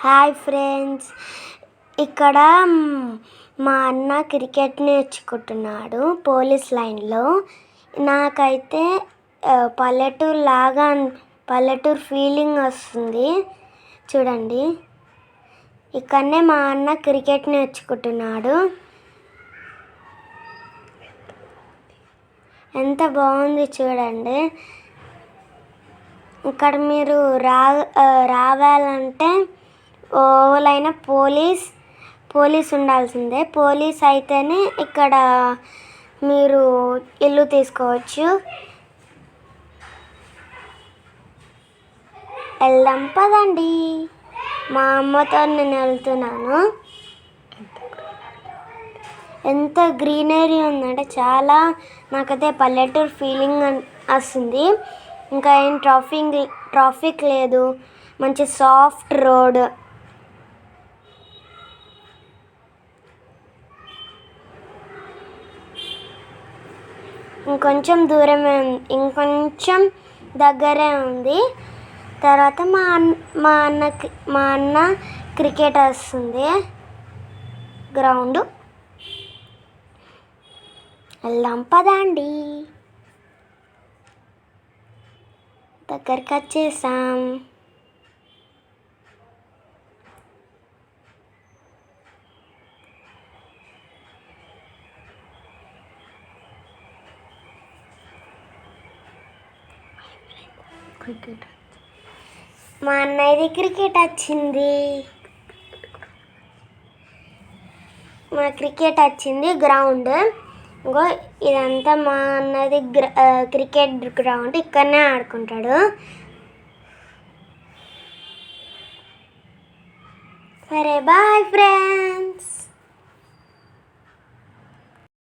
Hi friends, ఇక్కడ మా అన్న క్రికెట్ నేర్చుకుంటున్నాడు పోలీస్ లైన్లో. నాకైతే పల్లెటూరు ఫీలింగ్ వస్తుంది. చూడండి, ఇక్కడనే మా అన్న క్రికెట్ నేర్చుకుంటున్నాడు. ఎంత బాగుంది చూడండి. ఇక్కడ మీరు రావాలంటే ఓవలైనా పోలీస్ ఉండాల్సిందే. పోలీస్ అయితేనే ఇక్కడ మీరు ఇల్లు తీసుకోవచ్చు. వెళ్దాం పదండి. మా అమ్మతో నేను వెళ్తున్నాను. ఎంత గ్రీనరీ ఉందంటే చాలా, నాకైతే పల్లెటూరు ఫీలింగ్ వస్తుంది. ఇంకా ఏం ట్రాఫిక్ లేదు, మంచి సాఫ్ట్ రోడ్. ఇంకొంచెం దూరమే ఉంది, ఇంకొంచెం దగ్గరే ఉంది. తర్వాత మా అన్న క్రికెట్ వస్తుంది గ్రౌండ్. వెళ్దాం పదండి. దగ్గరికి వచ్చేసాం. మా అన్నయ్యది క్రికెట్ వచ్చింది. మా క్రికెట్ వచ్చింది గ్రౌండ్. ఇంకో ఇదంతా మా అన్నది క్రికెట్ గ్రౌండ్. ఇక్కడనే ఆడుకుంటాడు. సరే, బాయ్ ఫ్రెండ్స్.